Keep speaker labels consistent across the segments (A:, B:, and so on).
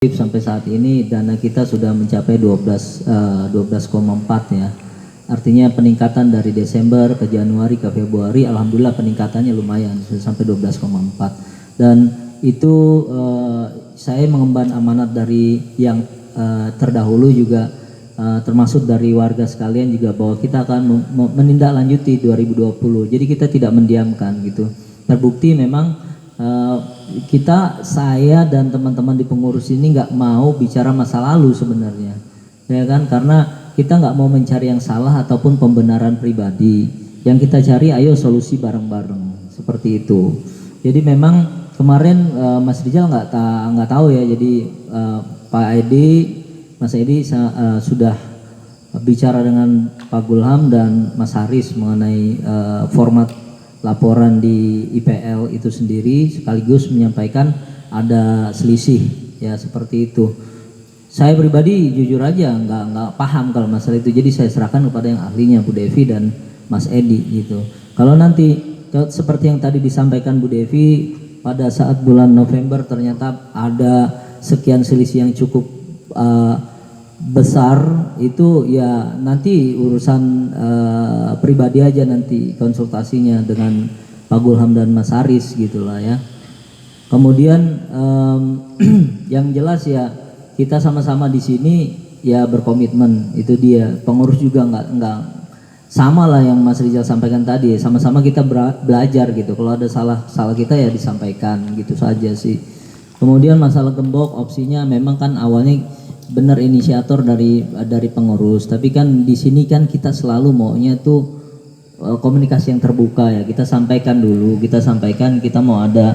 A: Sampai saat ini dana kita sudah mencapai 12,4 ya. Artinya peningkatan dari Desember ke Januari ke Februari, alhamdulillah peningkatannya lumayan sudah sampai 12,4. Dan itu saya mengemban amanat dari yang terdahulu juga, termasuk dari warga sekalian juga, bahwa kita akan menindaklanjuti 2020. Jadi kita tidak mendiamkan gitu. Terbukti memang saya dan teman-teman di pengurus ini nggak mau bicara masa lalu sebenarnya, ya kan, karena kita nggak mau mencari yang salah ataupun pembenaran pribadi. Yang kita cari ayo solusi bareng-bareng seperti itu. Jadi memang kemarin Mas Rizal nggak tahu ya, jadi Pak Edi, Mas Edi sudah bicara dengan Pak Gulham dan Mas Haris mengenai format laporan di IPL itu sendiri, sekaligus menyampaikan ada selisih ya, seperti itu. Saya pribadi jujur aja nggak paham kalau masalah itu, jadi saya serahkan kepada yang ahlinya, Bu Devi dan Mas Edi gitu. Kalau nanti seperti yang tadi disampaikan Bu Devi, pada saat bulan November ternyata ada sekian selisih yang cukup besar, itu ya nanti urusan pribadi aja, nanti konsultasinya dengan Pak Gulham dan Mas Haris gitulah ya. Kemudian yang jelas ya, kita sama-sama di sini ya berkomitmen, itu dia. Pengurus juga nggak sama lah yang Mas Rizal sampaikan tadi, sama-sama kita belajar gitu. Kalau ada salah kita ya disampaikan gitu saja sih. Kemudian masalah gembok opsinya memang kan awalnya benar inisiator dari pengurus, tapi kan di sini kan kita selalu maunya tuh komunikasi yang terbuka ya. Kita sampaikan dulu, kita mau ada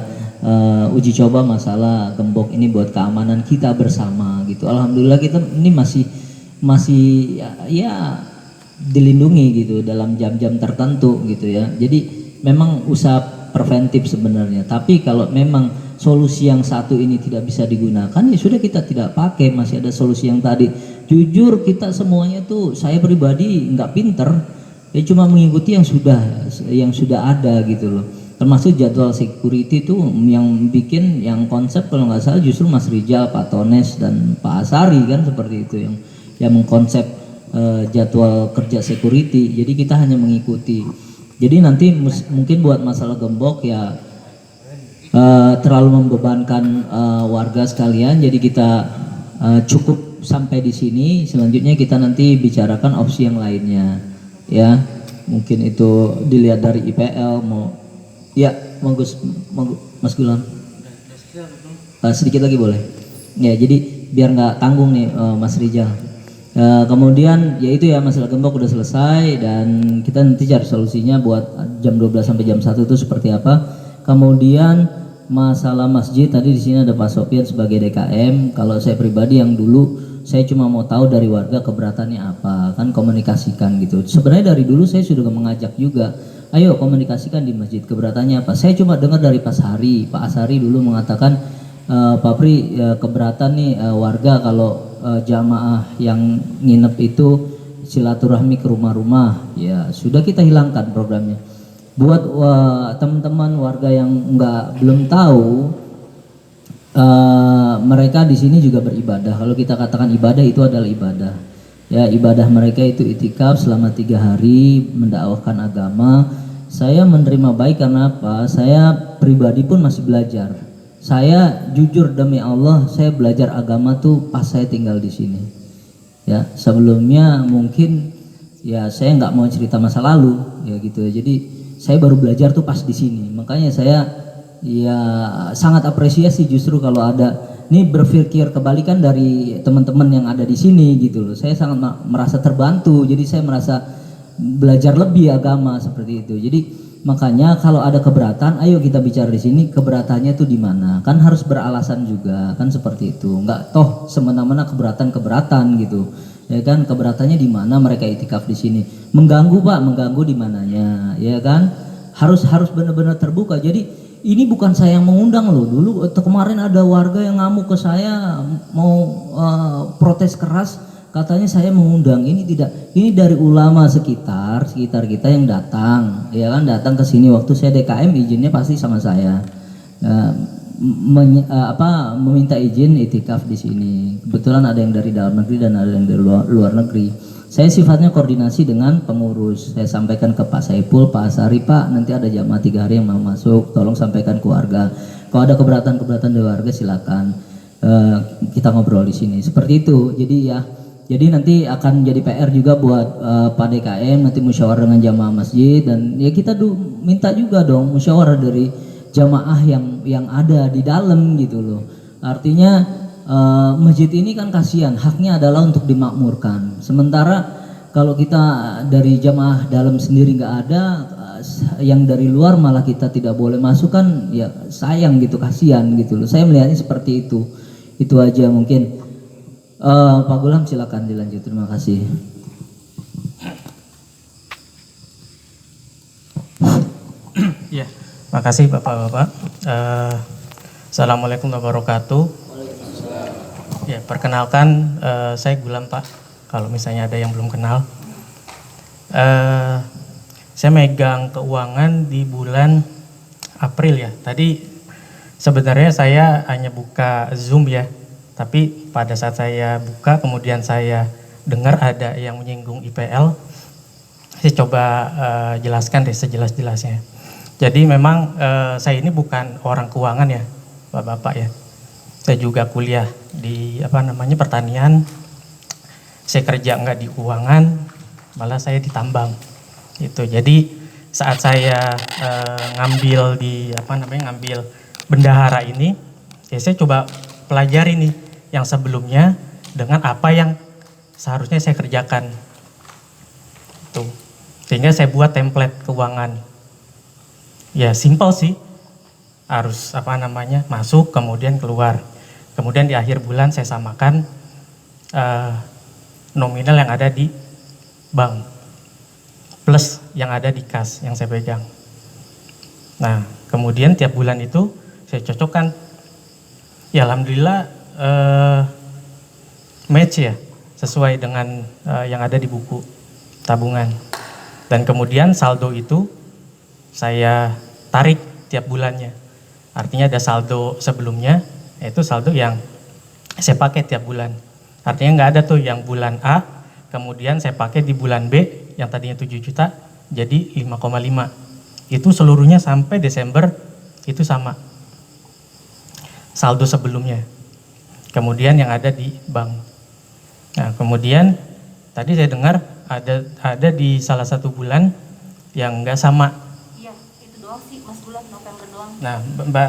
A: uji coba masalah gembok ini buat keamanan kita bersama gitu. Alhamdulillah kita ini masih ya dilindungi gitu dalam jam-jam tertentu gitu ya. Jadi memang usaha preventif sebenarnya, tapi kalau memang solusi yang satu ini tidak bisa digunakan ya sudah, kita tidak pakai. Masih ada solusi yang tadi. Jujur kita semuanya tuh, saya pribadi nggak pinter ya, cuma mengikuti yang sudah ada gitu loh. Termasuk jadwal security tuh yang bikin, yang konsep kalau nggak salah justru Mas Rizal, Pak Tones dan Pak Asari kan, seperti itu yang mengkonsep jadwal kerja security. Jadi kita hanya mengikuti. Jadi nanti mungkin buat masalah gembok ya terlalu membebankan warga sekalian, jadi kita cukup sampai di sini. Selanjutnya kita nanti bicarakan opsi yang lainnya ya, mungkin itu dilihat dari IPL mau ya. Mas Gulam sedikit lagi boleh ya, jadi biar nggak tanggung nih Mas Rizal. Kemudian ya itu ya, masalah gembok udah selesai dan kita nanti cari solusinya buat jam 12 sampai jam 1 itu seperti apa. Kemudian masalah masjid tadi di sini ada Pak Sofian sebagai DKM. Kalau saya pribadi yang dulu, saya cuma mau tahu dari warga keberatannya apa, kan komunikasikan gitu. Sebenarnya dari dulu saya sudah mengajak juga, ayo komunikasikan di masjid keberatannya apa. Saya cuma dengar dari Pak Asari dulu mengatakan, Pak Pri keberatan nih warga kalau jamaah yang nginep itu silaturahmi ke rumah-rumah. Ya sudah, kita hilangkan programnya. Buat teman-teman warga yang belum tahu, mereka di sini juga beribadah. Kalau kita katakan ibadah, itu adalah ibadah. Ya, ibadah mereka itu itikaf selama 3 hari mendakwahkan agama. Saya menerima baik karena apa? Saya pribadi pun masih belajar. Saya jujur demi Allah, saya belajar agama tuh pas saya tinggal di sini. Ya, sebelumnya mungkin ya saya nggak mau cerita masa lalu ya gitu. Jadi saya baru belajar tuh pas di sini. Makanya saya ya sangat apresiasi justru kalau ada, ini berpikir kebalikan dari teman-teman yang ada di sini gitu loh. Saya sangat merasa terbantu. Jadi saya merasa belajar lebih agama seperti itu. Jadi makanya kalau ada keberatan, ayo kita bicara di sini, keberatannya tuh di mana? Kan harus beralasan juga, kan seperti itu. Enggak toh semena-mena keberatan gitu. Ya kan, keberatannya di mana mereka itikaf di sini? Mengganggu Pak, mengganggu di mananya? Ya kan, harus benar-benar terbuka. Jadi ini bukan saya yang mengundang loh. Dulu kemarin ada warga yang ngamuk ke saya, mau protes keras, katanya saya mengundang. Ini tidak, ini dari ulama sekitar kita yang datang, ya kan, datang ke sini waktu saya DKM, izinnya pasti sama saya. meminta izin itikaf di sini. Kebetulan ada yang dari dalam negeri dan ada yang dari luar negeri. Saya sifatnya koordinasi dengan pengurus. Saya sampaikan ke Pak Saipul, Pak Asari, Pak nanti ada jamaah 3 hari yang mau masuk, tolong sampaikan ke warga. Kalau ada keberatan dari warga silakan kita ngobrol di sini. Seperti itu. Jadi nanti akan jadi PR juga buat Pak DKM nanti musyawarah dengan jamaah masjid, dan ya kita minta juga dong musyawarah dari jamaah yang ada di dalam gitu loh. Artinya masjid ini kan kasihan, haknya adalah untuk dimakmurkan. Sementara kalau kita dari jamaah dalam sendiri nggak ada, yang dari luar malah kita tidak boleh masuk kan, ya sayang gitu, kasihan gitu loh. Saya melihatnya seperti itu. Itu aja mungkin. Pak Gulam silakan dilanjut. Terima kasih.
B: Ya, makasih Bapak-bapak. Assalamualaikum warahmatullahi wabarakatuh. Ya, perkenalkan saya Gulam Pak. Kalau misalnya ada yang belum kenal, saya megang keuangan di bulan April ya. Tadi sebenarnya saya hanya buka Zoom ya, tapi pada saat saya buka kemudian saya dengar ada yang menyinggung IPL. Saya coba jelaskan deh sejelas-jelasnya. Jadi memang saya ini bukan orang keuangan ya, Bapak-bapak ya. Saya juga kuliah di pertanian. Saya kerja nggak di keuangan, malah saya di tambang. Itu. Jadi saat saya ngambil ngambil bendahara ini, ya saya coba pelajari nih yang sebelumnya dengan apa yang seharusnya saya kerjakan. Tuh. Sehingga saya buat template keuangan. Ya simpel sih. Harus masuk kemudian keluar. Kemudian di akhir bulan saya samakan nominal yang ada di bank plus yang ada di kas yang saya pegang. Nah, kemudian tiap bulan itu saya cocokkan. Ya alhamdulillah match ya, sesuai dengan yang ada di buku tabungan. Dan kemudian saldo itu saya tarik tiap bulannya. Artinya ada saldo sebelumnya, yaitu saldo yang saya pakai tiap bulan. Artinya nggak ada tuh yang bulan A, kemudian saya pakai di bulan B, yang tadinya 7 juta, jadi 5,5. Itu seluruhnya sampai Desember, itu sama. Saldo sebelumnya. Kemudian yang ada di bank. Nah, kemudian tadi saya dengar ada di salah satu bulan yang nggak sama.
C: Iya, itu doang sih, Mas Bulan, November doang.
B: Nah,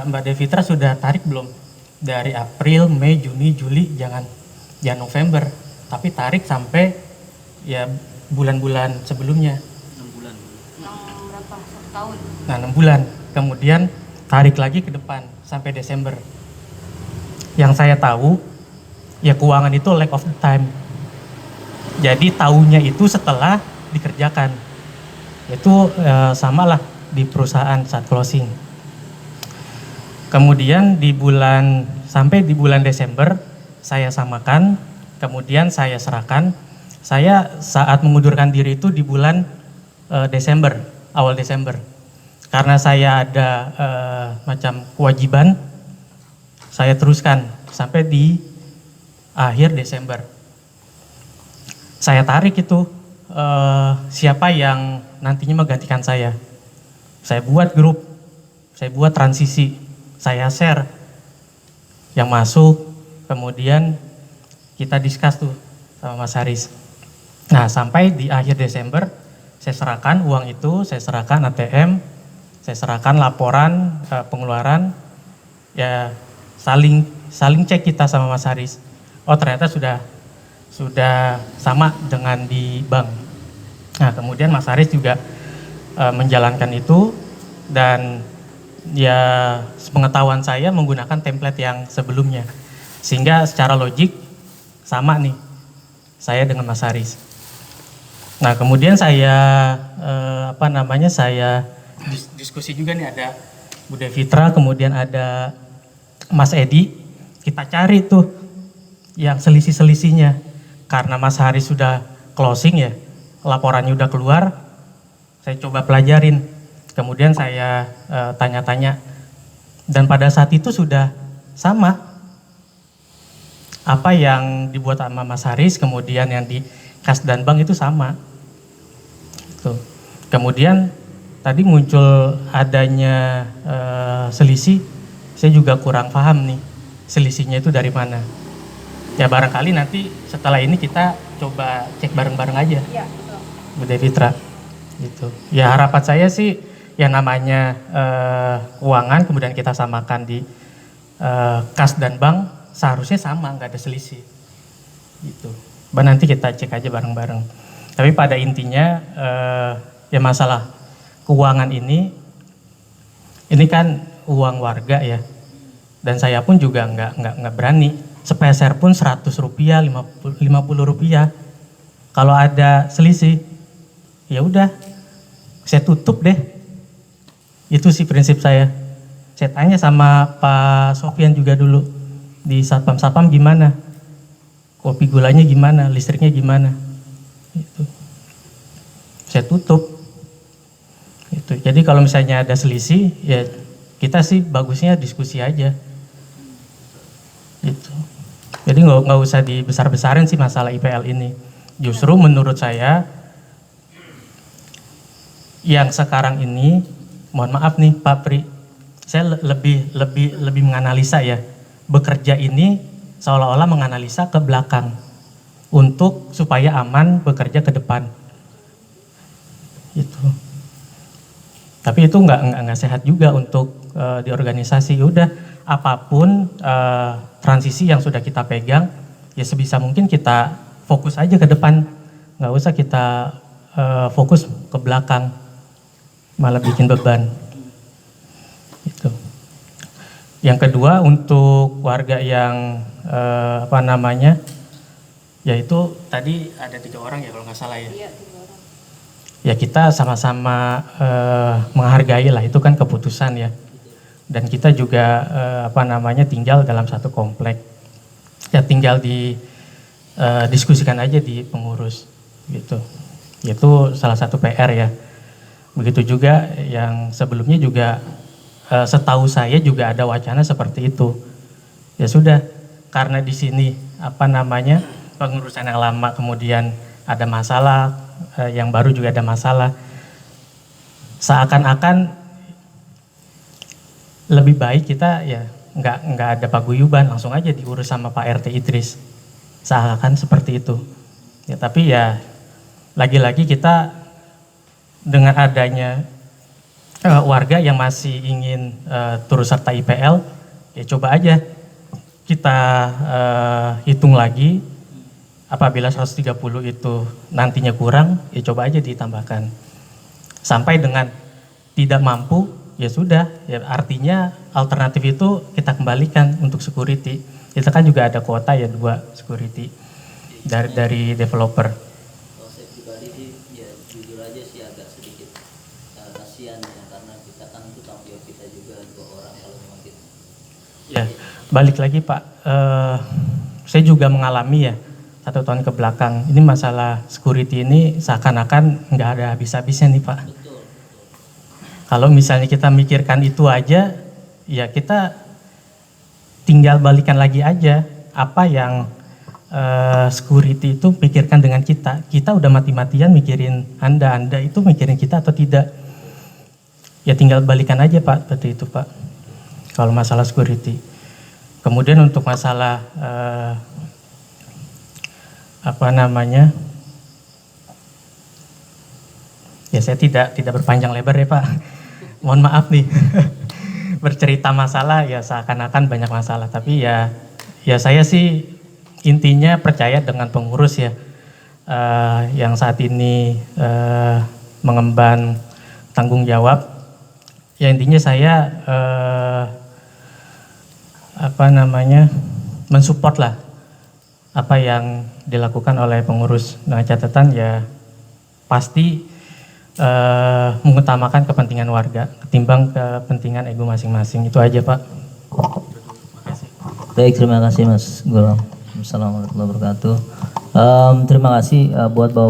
B: Mbak Devitra sudah tarik belum? Dari April, Mei, Juni, Juli, jangan November, tapi tarik sampai ya bulan-bulan sebelumnya.
C: 6 bulan. 6 berapa? 1 tahun.
B: Nah, 6 bulan. Kemudian tarik lagi ke depan sampai Desember. Yang saya tahu, ya keuangan itu lack of the time. Jadi tahunya itu setelah dikerjakan. Itu samalah di perusahaan saat closing. Kemudian sampai di bulan Desember saya samakan, kemudian saya serahkan. Saya saat mengundurkan diri itu di bulan Desember, awal Desember. Karena saya ada macam kewajiban, saya teruskan sampai di akhir Desember. Saya tarik itu siapa yang nantinya menggantikan saya. Saya buat grup, saya buat transisi, saya share yang masuk, kemudian kita discuss tuh sama Mas Haris. Nah, sampai di akhir Desember saya serahkan uang itu, saya serahkan ATM, saya serahkan laporan pengeluaran, ya saling cek kita sama Mas Haris. Oh, ternyata sudah sama dengan di bank. Nah, kemudian Mas Haris juga menjalankan itu, dan ya sepengetahuan saya menggunakan template yang sebelumnya. Sehingga secara logik sama nih saya dengan Mas Haris. Nah, kemudian saya saya diskusi juga nih, ada Bu Devitra, kemudian ada Mas Edi. Kita cari tuh yang selisih-selisihnya. Karena Mas Haris sudah closing ya, laporannya udah keluar, saya coba pelajarin. Kemudian saya tanya-tanya, Dan pada saat itu sudah sama. Apa yang dibuat sama Mas Haris, kemudian yang di Kas dan Bank itu sama. Gitu. Kemudian tadi muncul adanya selisih, saya juga kurang paham nih selisihnya itu dari mana. Ya barangkali nanti setelah ini kita coba cek bareng-bareng aja.
C: Iya, betul.
B: Bu Devitra. Gitu. Ya harapan saya sih yang namanya keuangan kemudian kita samakan di Kas dan Bank seharusnya sama, nggak ada selisih. Gitu. Nanti kita cek aja bareng-bareng. Tapi pada intinya ya masalah keuangan ini kan uang warga ya. Dan saya pun juga nggak berani sepeser pun 100 rupiah, 50 rupiah. Kalau ada selisih, ya udah saya tutup deh. Itu sih prinsip saya. Saya tanya sama Pak Sofian juga dulu di Satpam gimana, kopi gulanya gimana, listriknya gimana. Itu saya tutup. Itu. Jadi kalau misalnya ada selisih, ya kita sih bagusnya diskusi aja. Gitu. Jadi nggak usah dibesar-besarin sih masalah IPL ini. Justru menurut saya yang sekarang ini, mohon maaf nih Pak Pri, saya lebih menganalisa ya. Bekerja ini seolah-olah menganalisa ke belakang untuk supaya aman bekerja ke depan. Gitu. Tapi itu nggak sehat juga untuk di organisasi. Udah apapun transisi yang sudah kita pegang, ya sebisa mungkin kita fokus aja ke depan, nggak usah kita fokus ke belakang, malah bikin beban. Itu. Yang kedua untuk warga yang yaitu tadi ada 3 orang ya kalau nggak salah ya.
C: Iya, 3 orang.
B: Ya kita sama-sama menghargai lah, itu kan keputusan ya. Dan kita juga tinggal dalam satu komplek. Ya tinggal diskusikan aja di pengurus gitu. Itu salah satu PR ya. Begitu juga yang sebelumnya juga setahu saya juga ada wacana seperti itu. Ya sudah, karena di sini pengurusan yang lama kemudian ada masalah, yang baru juga ada masalah. Seakan-akan lebih baik kita ya nggak ada paguyuban, langsung aja diurus sama Pak RT Idris. Seakan seperti itu. Ya tapi ya lagi-lagi kita dengan adanya warga yang masih ingin turut serta IPL, ya coba aja kita hitung lagi. Apabila 130 itu nantinya kurang, ya coba aja ditambahkan. Sampai dengan tidak mampu, ya sudah. Ya artinya alternatif itu kita kembalikan untuk security. Kita kan juga ada kuota ya 2 security dari developer.
A: Kalau saya pribadi sih, ya jujur aja sih agak sedikit kasihan ya, karena kita kan itu tanggung jawab kita juga 2 orang kalau memang kita.
B: Ya, balik lagi Pak, saya juga mengalami ya 1 tahun ke belakang. Ini masalah security ini seakan-akan nggak ada habis-habisnya nih Pak.
A: Betul.
B: Kalau misalnya kita mikirkan itu aja, ya kita tinggal balikan lagi aja apa yang security itu pikirkan dengan kita. Kita udah mati-matian mikirin Anda itu mikirin kita atau tidak. Ya tinggal balikan aja Pak, seperti itu Pak. Kalau masalah security. Kemudian untuk masalah ya saya tidak berpanjang lebar ya Pak. Mohon maaf nih. Bercerita masalah ya seakan-akan banyak masalah, tapi ya saya sih intinya percaya dengan pengurus ya yang saat ini mengemban tanggung jawab. Ya intinya saya mensupport lah apa yang dilakukan oleh pengurus, dengan catatan ya pasti mengutamakan kepentingan warga ketimbang kepentingan ego masing-masing. Itu aja Pak.
A: Baik, terima kasih Mas Gulam. Assalamualaikum warahmatullahi wabarakatuh. Terima kasih buat Bapak